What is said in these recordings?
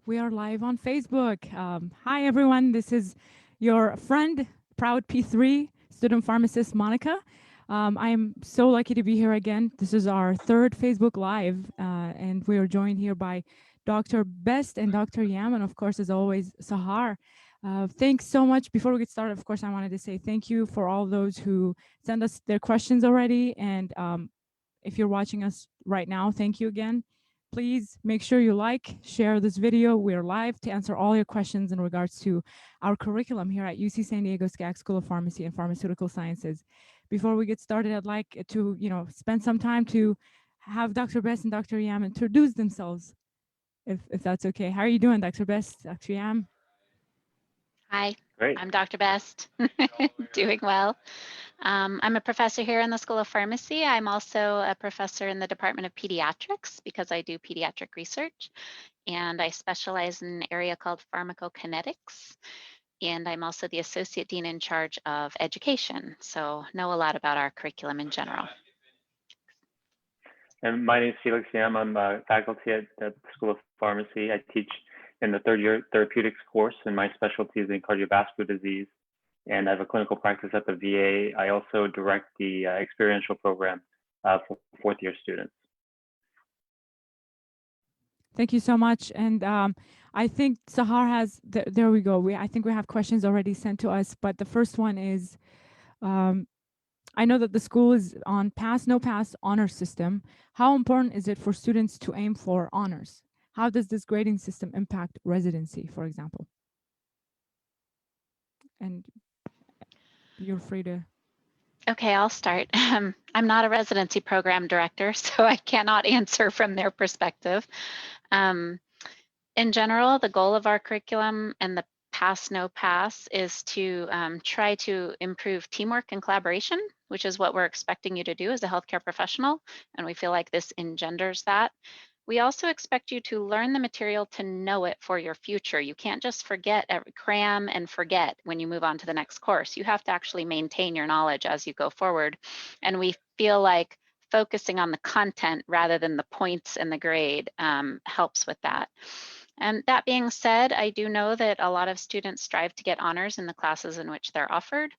We are live on Facebook. Hi, everyone. This is your friend, proud P3 student pharmacist, Monica. I am so lucky to be here again. This is our third Facebook Live, and we are joined here by Dr. Best and Dr. Yam, and of course, as always, Sahar. Thanks so much. Before we get started, of course, I wanted to say thank you for all those who send us their questions already. And if you're watching us right now, thank you again. Please make sure you like, share this video. We're live to answer all your questions in regards to our curriculum here at UC San Diego SCAC School of Pharmacy and Pharmaceutical Sciences. Before we get started, I'd like to, spend some time to have Dr. Best and Dr. Yam introduce themselves, if that's okay. How are you doing, Dr. Best, Dr. Yam? Hi, Great. I'm Dr. Best, doing well. I'm a professor here in the School of Pharmacy. I'm also a professor in the Department of Pediatrics because I do pediatric research, and I specialize in an area called pharmacokinetics. And I'm also the Associate Dean in charge of education, so know a lot about our curriculum in general. And my name is Felix Yam. I'm faculty at the School of Pharmacy. I teach in the third year therapeutics course, and my specialty is in cardiovascular disease. And I have a clinical practice at the VA. I also direct the experiential program for fourth year students. Thank you so much. And I think Sahar has, there we go. I think we have questions already sent to us, but the first one is, I know that the school is on pass, no pass honor system. How important is it for students to aim for honors? How does this grading system impact residency, for example? And you're free to. Okay, I'll start. I'm not a residency program director, so I cannot answer from their perspective. In general, the goal of our curriculum and the pass, no pass is to try to improve teamwork and collaboration, which is what we're expecting you to do as a healthcare professional. And we feel like this engenders that. We also expect you to learn the material to know it for your future. You can't just cram and forget when you move on to the next course. You have to actually maintain your knowledge as you go forward. And we feel like focusing on the content rather than the points and the grade helps with that. And that being said, I do know that a lot of students strive to get honors in the classes in which they're offered.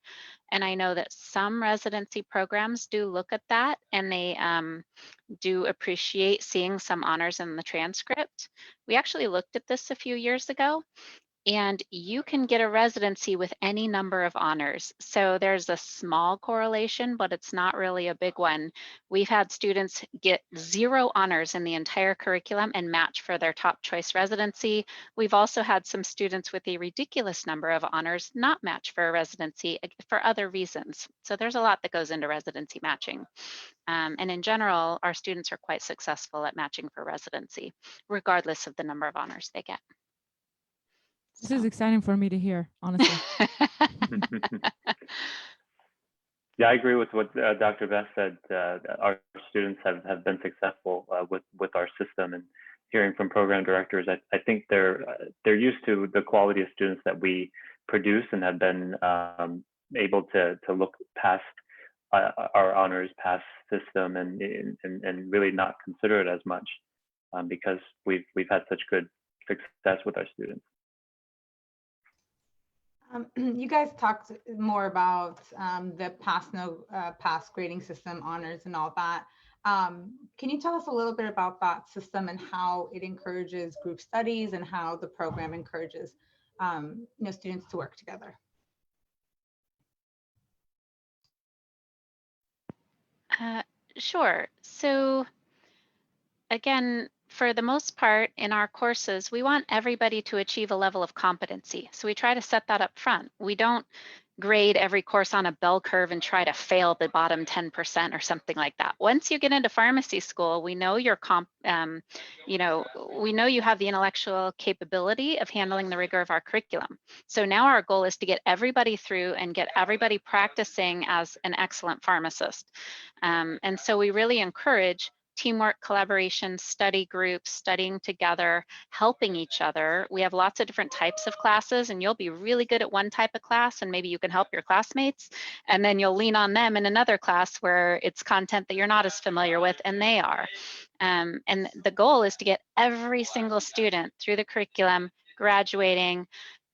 And I know that some residency programs do look at that, and they do appreciate seeing some honors in the transcript. We actually looked at this a few years ago, and you can get a residency with any number of honors. So there's a small correlation, but it's not really a big one. We've had students get 0 honors in the entire curriculum and match for their top choice residency. We've also had some students with a ridiculous number of honors not match for a residency for other reasons. So there's a lot that goes into residency matching. And in general, our students are quite successful at matching for residency, regardless of the number of honors they get. This is exciting for me to hear, honestly. Yeah, I agree with what Dr. Best said. Our students have been successful with our system, and hearing from program directors, I think they're used to the quality of students that we produce and have been able to look past our honors pass system and really not consider it as much because we've had such good success with our students. You guys talked more about the pass, no pass grading system, honors and all that. Can you tell us a little bit about that system and how it encourages group studies and how the program encourages students to work together? Sure. So again, for the most part in our courses, we want everybody to achieve a level of competency. So we try to set that up front. We don't grade every course on a bell curve and try to fail the bottom 10% or something like that. Once you get into pharmacy school, we know we know you have the intellectual capability of handling the rigor of our curriculum. So now our goal is to get everybody through and get everybody practicing as an excellent pharmacist. And so we really encourage teamwork, collaboration, study groups, studying together, helping each other. We have lots of different types of classes, and you'll be really good at one type of class, and maybe you can help your classmates, and then you'll lean on them in another class where it's content that you're not as familiar with, and they are. And the goal is to get every single student through the curriculum, graduating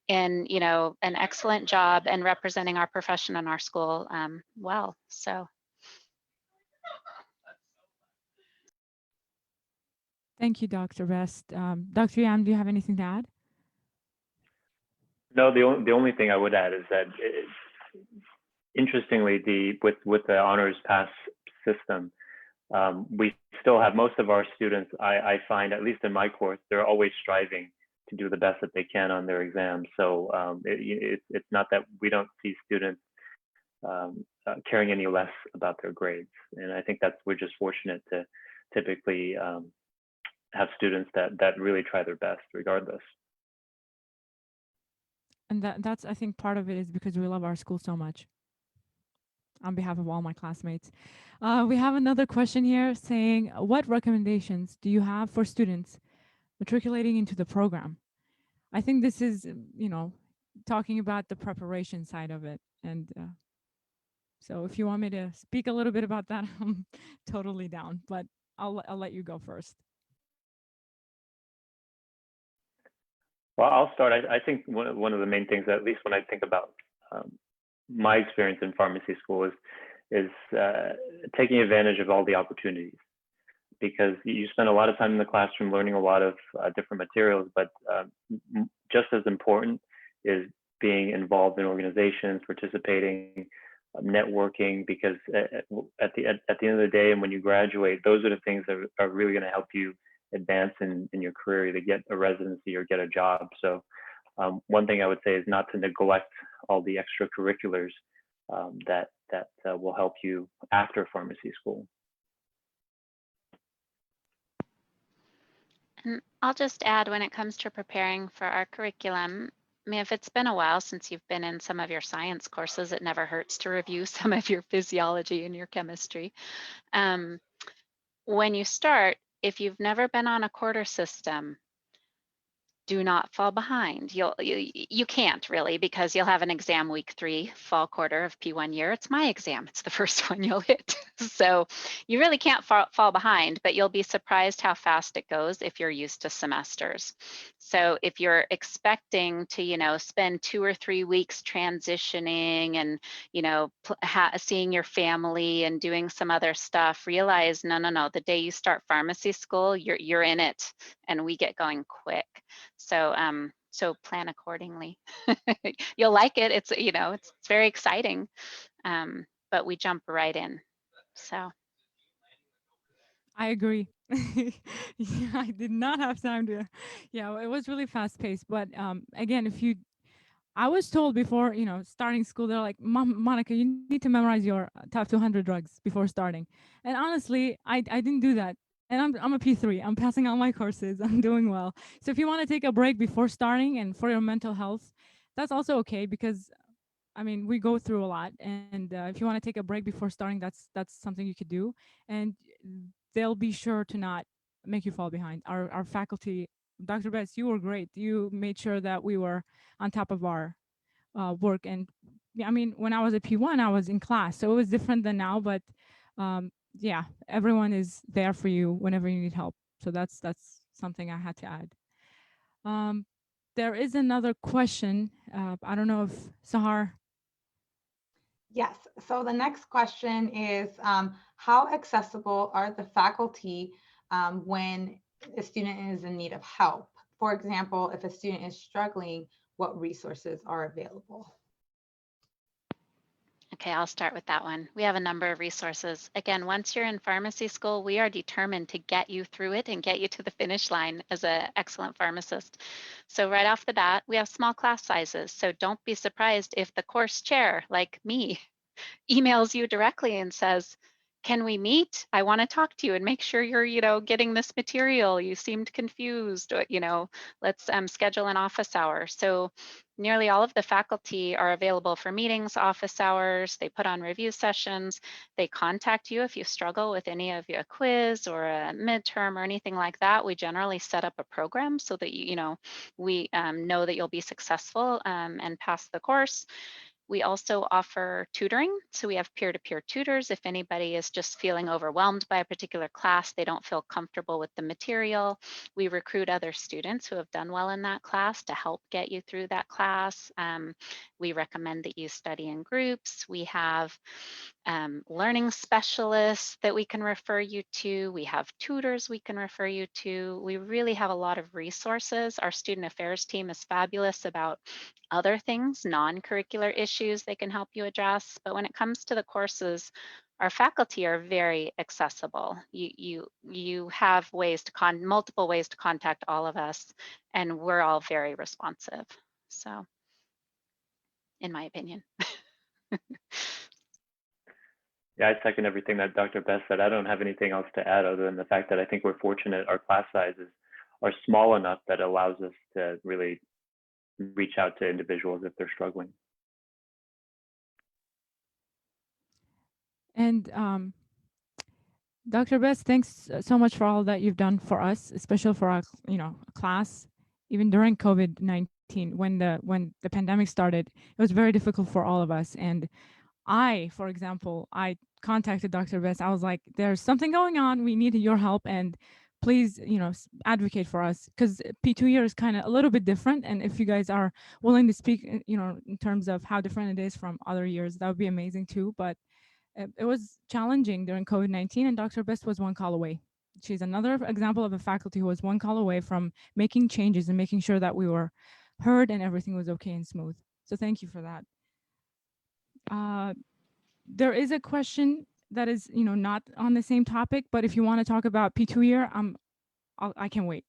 in, you know, an excellent job and representing our profession and our school well. So. Thank you, Dr. Best. Dr. Yam, do you have anything to add? No, the only thing I would add is that, interestingly, with the honors pass system, we still have most of our students. I find, at least in my course, they're always striving to do the best that they can on their exams. So it's not that we don't see students caring any less about their grades, and I think we're just fortunate to typically have students that really try their best regardless. And that's, I think, part of it is because we love our school so much. On behalf of all my classmates. We have another question here saying, what recommendations do you have for students matriculating into the program? I think this is, you know, talking about the preparation side of it. And so if you want me to speak a little bit about that, I'm totally down, but I'll let you go first. Well, I'll start. I think one of the main things, at least when I think about my experience in pharmacy school, is taking advantage of all the opportunities, because you spend a lot of time in the classroom learning a lot of different materials, but just as important is being involved in organizations, participating, networking, because at the end of the day, and when you graduate, those are the things that are really going to help you advance in your career, either get a residency or get a job. So one thing I would say is not to neglect all the extracurriculars that will help you after pharmacy school. And I'll just add, when it comes to preparing for our curriculum, I mean, if it's been a while since you've been in some of your science courses, it never hurts to review some of your physiology and your chemistry. When you start, if you've never been on a quarter system, do not fall behind. You can't really, because you'll have an exam week 3, fall quarter of P1 year. It's my exam. It's the first one you'll hit. So you really can't fall behind, but you'll be surprised how fast it goes if you're used to semesters. So if you're expecting to, you know, spend 2 or 3 weeks transitioning and, you know, seeing your family and doing some other stuff, realize no. The day you start pharmacy school, you're in it, and we get going quick. So so plan accordingly. You'll like it. It's, you know, it's very exciting, but we jump right in. So I agree. Yeah, I did not have time to. Yeah, it was really fast paced. But again, I was told before, you know, starting school, they're like, Monica, you need to memorize your top 200 drugs before starting. And honestly, I didn't do that. And I'm a P3. I'm passing all my courses. I'm doing well. So if you want to take a break before starting and for your mental health, that's also okay, because I mean, we go through a lot. And if you want to take a break before starting, that's something you could do. And they'll be sure to not make you fall behind. Our faculty, Dr. Betts, you were great. You made sure that we were on top of our work. And I mean, when I was a P1, I was in class, so it was different than now. But yeah, everyone is there for you whenever you need help. So that's something I had to add. There is another question. I don't know if Sahar. Yes. So the next question is, how accessible are the faculty when a student is in need of help? For example, if a student is struggling, what resources are available? okay, I'll start with that one. We have a number of resources. Again, once you're in pharmacy school, we are determined to get you through it and get you to the finish line as an excellent pharmacist. So right off the bat, we have small class sizes. So don't be surprised if the course chair, like me, emails you directly and says, can we meet? I want to talk to you and make sure you're, you know, getting this material. You seemed confused, you know, let's schedule an office hour. So nearly all of the faculty are available for meetings, office hours. They put on review sessions. They contact you if you struggle with any of your quiz or a midterm or anything like that. We generally set up a program so that you know, we know that you'll be successful and pass the course. We also offer tutoring. So we have peer-to-peer tutors. If anybody is just feeling overwhelmed by a particular class, they don't feel comfortable with the material, we recruit other students who have done well in that class to help get you through that class. We recommend that you study in groups. We have learning specialists that we can refer you to. We have tutors we can refer you to. We really have a lot of resources. Our student affairs team is fabulous about other things, non-curricular issues they can help you address. But when it comes to the courses, our faculty are very accessible. You have ways to multiple ways to contact all of us, and we're all very responsive. So, in my opinion. Yeah, I second everything that Dr. Best said. I don't have anything else to add other than the fact that I think we're fortunate our class sizes are small enough that allows us to really reach out to individuals if they're struggling. And Dr. Best, thanks so much for all that you've done for us, especially for our, you know, class. Even during COVID-19, when the pandemic started, it was very difficult for all of us. And I, for example, I contacted Dr. Best. I was like, there's something going on. We need your help, and please, you know, advocate for us, because P2 year is kind of a little bit different. And if you guys are willing to speak, you know, in terms of how different it is from other years, that would be amazing too. But it was challenging during COVID-19, and Dr. Best was one call away. She's another example of a faculty who was one call away from making changes and making sure that we were heard and everything was okay and smooth. So thank you for that. There is a question that is, you know, not on the same topic, but if you want to talk about P2 year, I can wait.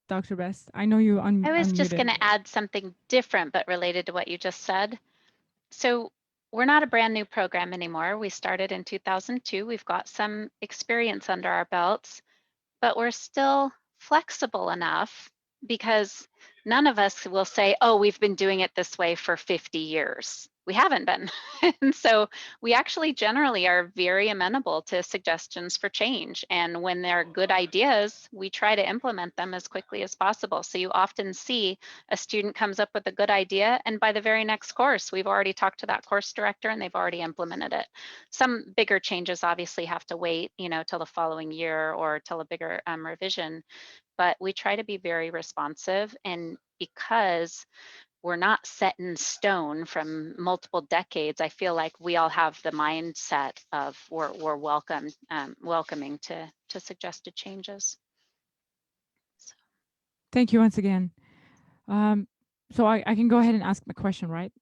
Dr. Best, I know you unmuted. I was just going to add something different, but related to what you just said. So we're not a brand new program anymore. We started in 2002. We've got some experience under our belts, but we're still flexible enough because none of us will say, oh, we've been doing it this way for 50 years. We haven't been. And so we actually generally are very amenable to suggestions for change. And when they're good ideas, we try to implement them as quickly as possible. So you often see a student comes up with a good idea, and by the very next course, we've already talked to that course director and they've already implemented it. Some bigger changes obviously have to wait, you know, till the following year or till a bigger revision, but we try to be very responsive. And because we're not set in stone from multiple decades, I feel like we all have the mindset of we're welcoming to suggested changes. So. Thank you once again. So I can go ahead and ask the question, right?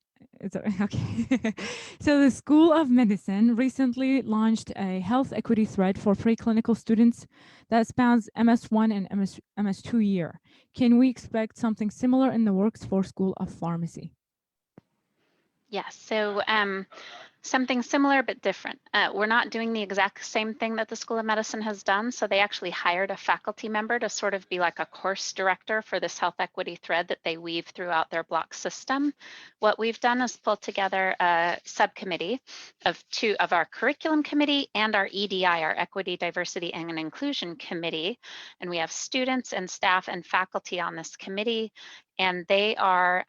It's okay. So the School of Medicine recently launched a health equity thread for preclinical students that spans MS1 and MS2 year. Can we expect something similar in the works for School of Pharmacy? Yes, so something similar but different. We're not doing the exact same thing that the School of Medicine has done. So they actually hired a faculty member to sort of be like a course director for this health equity thread that they weave throughout their block system. What we've done is pull together a subcommittee of two of our curriculum committee and our EDI, our Equity, Diversity, and Inclusion Committee. And we have students and staff and faculty on this committee, and they are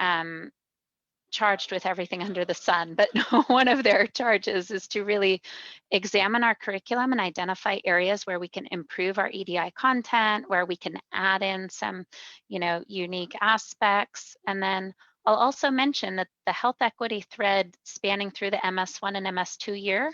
charged with everything under the sun, but one of their charges is to really examine our curriculum and identify areas where we can improve our EDI content, where we can add in some, you know, unique aspects. And then I'll also mention that the health equity thread spanning through the MS1 and MS2 year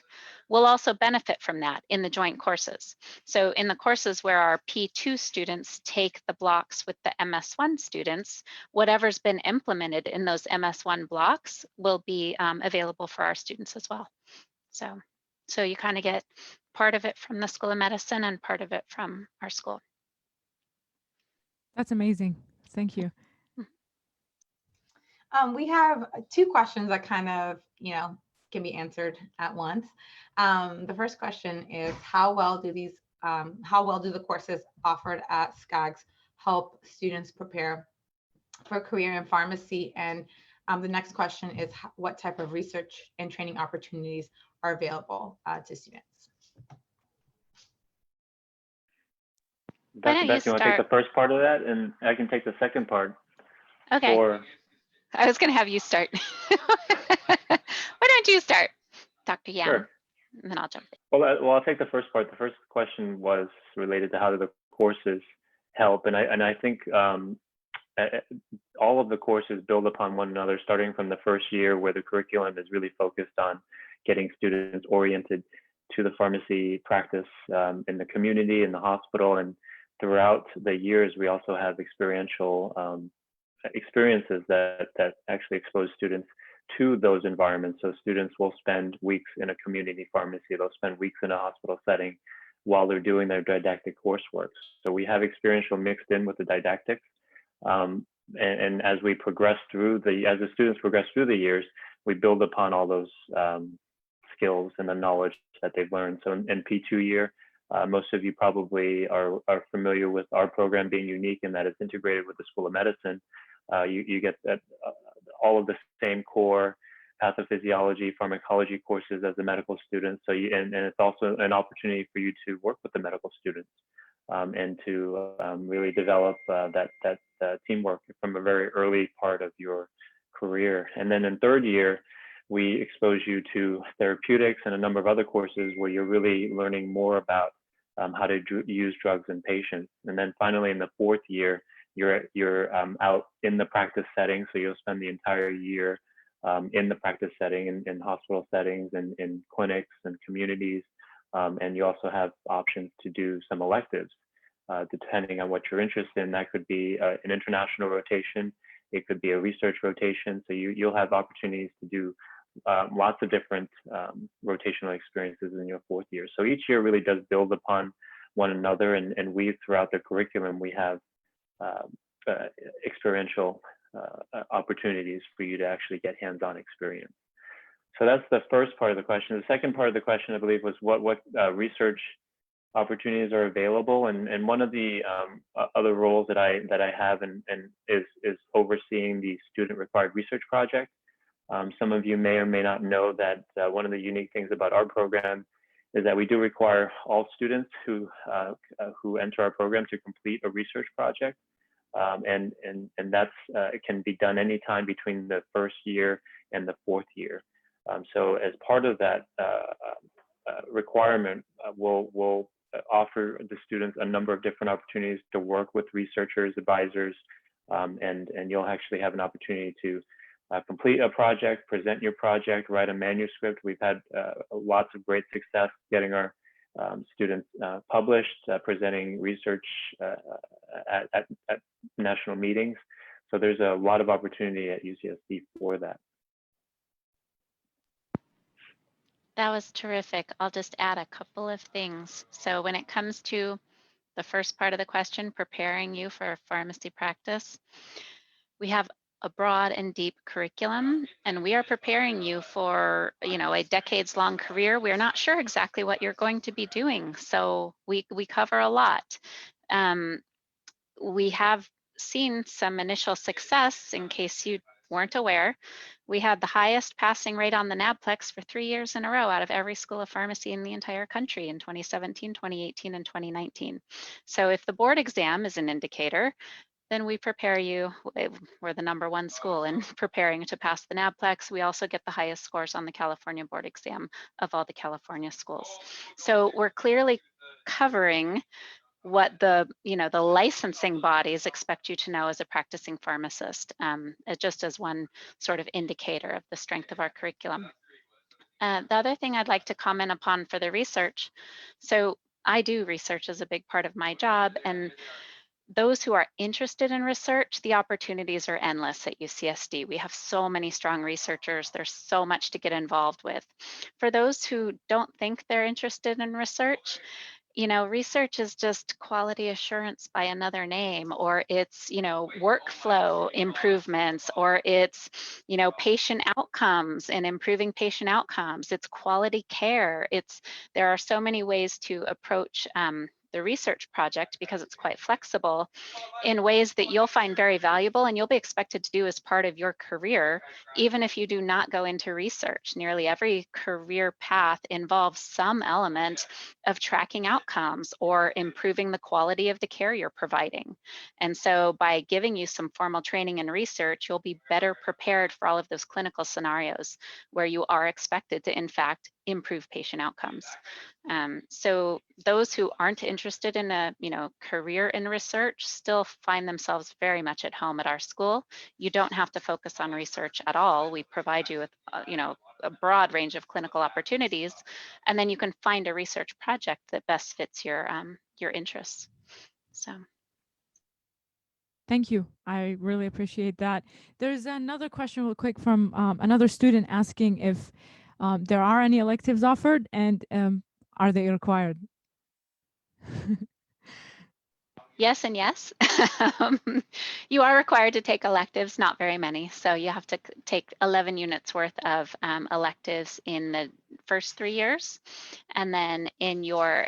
will also benefit from that in the joint courses. So in the courses where our P2 students take the blocks with the MS1 students, whatever's been implemented in those MS1 blocks will be available for our students as well. So you kind of get part of it from the School of Medicine and part of it from our school. That's amazing. Thank you. We have two questions that kind of, you know, can be answered at once. The first question is, how well do the courses offered at SCAGS help students prepare for a career in pharmacy? And the next question is, what type of research and training opportunities are available to students? Why don't Dr. you Beth, you want to take start? the first part of that, and I can take the second part. Okay, Or I was going to have you start. Why don't you start, Dr. Yang? sure. And then I'll jump in. Well, I'll take the first part. The first question was related to how do the courses help, and I think all of the courses build upon one another, starting from the first year where the curriculum is really focused on getting students oriented to the pharmacy practice in the community, in the hospital, and throughout the years we also have experiential experiences that actually expose students to those environments. So students will spend weeks in a community pharmacy, they'll spend weeks in a hospital setting while they're doing their didactic coursework. So we have experiential mixed in with the didactics. And as we progress through as the students progress through the years, we build upon all those skills and the knowledge that they've learned. So in P2 year, most of you probably are familiar with our program being unique in that it's integrated with the School of Medicine. You get all of the same core pathophysiology, pharmacology courses as a medical student. So and it's also an opportunity for you to work with the medical students and to really develop that teamwork from a very early part of your career. And then in third year, we expose you to therapeutics and a number of other courses where you're really learning more about how to use drugs in patients. And then finally, in the fourth year, you're out in the practice setting. So you'll spend the entire year in the practice setting, in hospital settings, and in clinics and communities. And you also have options to do some electives, depending on what you're interested in. That could be an international rotation. It could be a research rotation. So you'll have opportunities to do lots of different rotational experiences in your fourth year. So each year really does build upon one another, and throughout the curriculum, we have experiential opportunities for you to actually get hands-on experience. So that's the first part of the question. The second part of the question, I believe, was what research opportunities are available, and one of the other roles that I have and is overseeing the student required research project. Some of you may or may not know that one of the unique things about our program is that we do require all students who enter our program to complete a research project, and that's it can be done anytime between the first year and the fourth year. So as part of that requirement, we'll offer the students a number of different opportunities to work with researchers, advisors, and you'll actually have an opportunity to complete a project, present your project, write a manuscript. We've had lots of great success getting our students published, presenting research at national meetings. So there's a lot of opportunity at UCSD for that. That was terrific. I'll just add a couple of things. So when it comes to the first part of the question, preparing you for pharmacy practice, we have a broad and deep curriculum, and we are preparing you for, a decades-long career. We're not sure exactly what you're going to be doing, so we cover a lot. We have seen some initial success. In case you weren't aware, we had the highest passing rate on the NABPLEX for 3 years in a row out of every school of pharmacy in the entire country in 2017, 2018, and 2019. So if the board exam is an indicator, then we prepare you. We're the #1 school in preparing to pass the NABPLEX. We also get the highest scores on the California board exam of all the California schools. So we're clearly covering what the licensing bodies expect you to know as a practicing pharmacist, just as one sort of indicator of the strength of our curriculum. The other thing I'd like to comment upon for the research, so I do research as a big part of my job, and those who are interested in research, the opportunities are endless at UCSD. We have so many strong researchers. There's so much to get involved with. For those who don't think they're interested in research, you know, research is just quality assurance by another name, or it's, you know, workflow improvements, or it's, you know, patient outcomes and improving patient outcomes. It's quality care. There are so many ways to approach the research project because it's quite flexible in ways that you'll find very valuable and you'll be expected to do as part of your career, even if you do not go into research. Nearly every career path involves some element of tracking outcomes or improving the quality of the care you're providing. And so by giving you some formal training in research, you'll be better prepared for all of those clinical scenarios where you are expected to, in fact, improve patient outcomes. So those who aren't interested in a, you know, career in research still find themselves very much at home at our school. You don't have to focus on research at all. We provide you with, you know, a broad range of clinical opportunities, and then you can find a research project that best fits your interests. So. Thank you. I really appreciate that. There's another question real quick from another student asking if there are any electives offered and are they required? Yes and yes. You are required to take electives, not very many. So you have to take 11 units worth of electives in the first 3 years. And then in your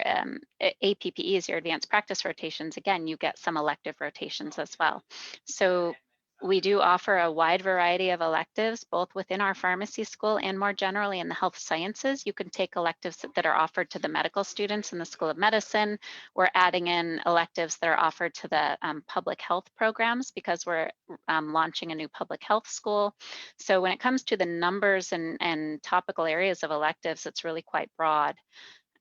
APPEs, your advanced practice rotations, again, you get some elective rotations as well. So we do offer a wide variety of electives, both within our pharmacy school and more generally in the health sciences. You can take electives that are offered to the medical students in the School of Medicine. We're adding in electives that are offered to the public health programs because we're launching a new public health school. So when it comes to the numbers and topical areas of electives, it's really quite broad.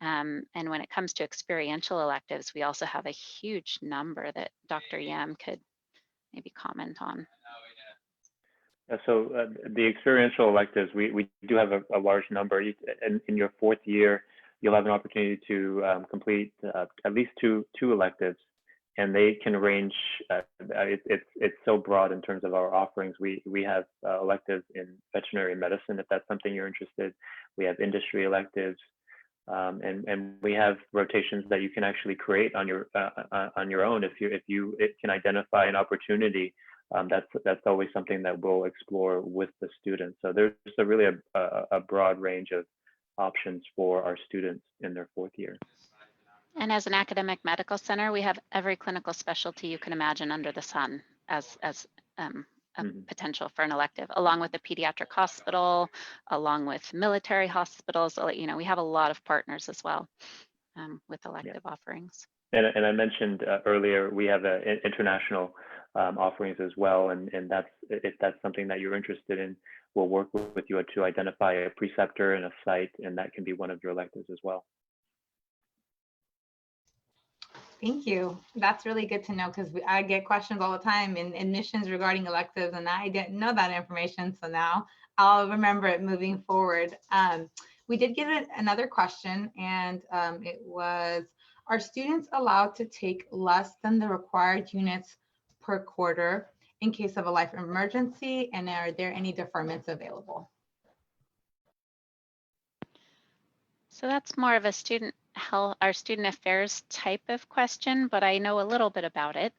And when it comes to experiential electives, we also have a huge number that Dr. Yam could maybe comment on. So the experiential electives, we do have a large number. In your 4th year, you'll have an opportunity to complete at least two electives, and they can range. It's so broad in terms of our offerings. We have electives in veterinary medicine, if that's something you're interested. We have industry electives, and we have rotations that you can actually create on your own if you can identify an opportunity. That's always something that we'll explore with the students. So there's really a broad range of options for our students in their 4th year. And as an academic medical center, we have every clinical specialty you can imagine under the sun as a potential for an elective, along with the pediatric hospital, along with military hospitals. You know, we have a lot of partners as well with elective offerings. And I mentioned earlier, we have international offerings as well. And if that's something that you're interested in, we'll work with you to identify a preceptor and a site, and that can be one of your electives as well. Thank you. That's really good to know because I get questions all the time in admissions regarding electives, and I didn't know that information. So now I'll remember it moving forward. We did get another question, and it was, are students allowed to take less than the required units per quarter in case of a life emergency? And are there any deferments available? So that's more of a student health, our student affairs type of question, but I know a little bit about it.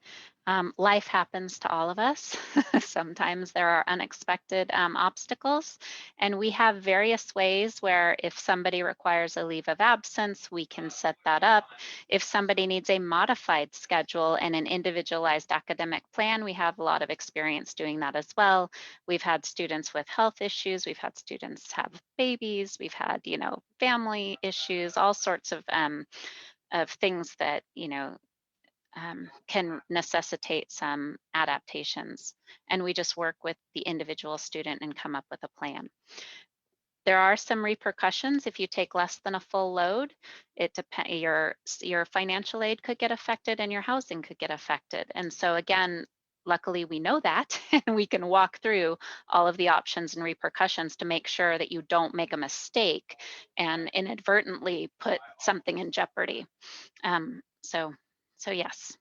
Life happens to all of us. Sometimes there are unexpected obstacles, and we have various ways where if somebody requires a leave of absence, we can set that up. If somebody needs a modified schedule and an individualized academic plan, we have a lot of experience doing that as well. We've had students with health issues, we've had students have babies, we've had, you know, family issues, all sorts of things that, you know, can necessitate some adaptations. And we just work with the individual student and come up with a plan. There are some repercussions if you take less than a full load. It depends. Your financial aid could get affected and your housing could get affected. And so again, luckily we know that, and we can walk through all of the options and repercussions to make sure that you don't make a mistake and inadvertently put something in jeopardy. So yes.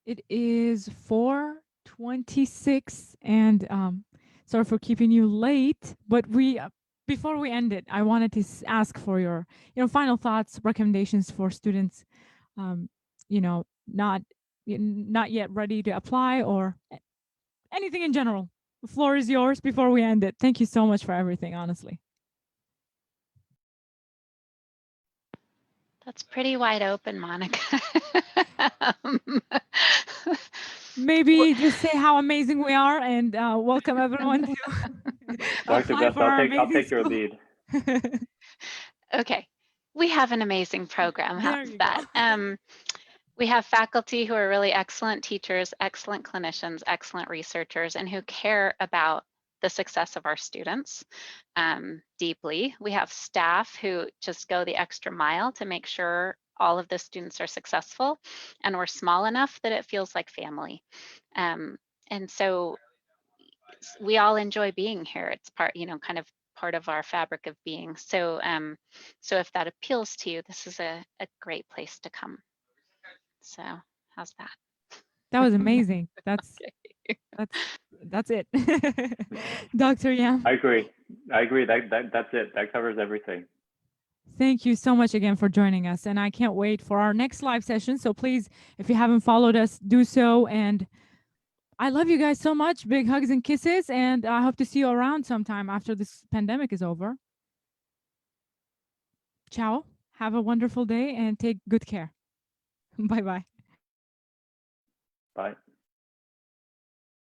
It is 4:26, and sorry for keeping you late, but we before we end it, I wanted to ask for your, final thoughts, recommendations for students, you know, not yet ready to apply, or anything in general. The floor is yours before we end it. Thank you so much for everything, honestly. That's pretty wide open, Monica. Maybe just say how amazing we are and welcome everyone to Dr. apply Beth, for our I'll amazing take your school. lead. Okay, we have an amazing program. There How's you that? go. We have faculty who are really excellent teachers, excellent clinicians, excellent researchers, and who care about the success of our students deeply. We have staff who just go the extra mile to make sure all of the students are successful, and we're small enough that it feels like family. And so we all enjoy being here. It's part, kind of part of our fabric of being. So, so if that appeals to you, this is a great place to come. So how's that? That was amazing. That's it. Dr. Yam. I agree. That's it. That covers everything. Thank you so much again for joining us. And I can't wait for our next live session. So please, if you haven't followed us, do so. And I love you guys so much. Big hugs and kisses. And I hope to see you around sometime after this pandemic is over. Ciao. Have a wonderful day and take good care. Bye-bye. Bye.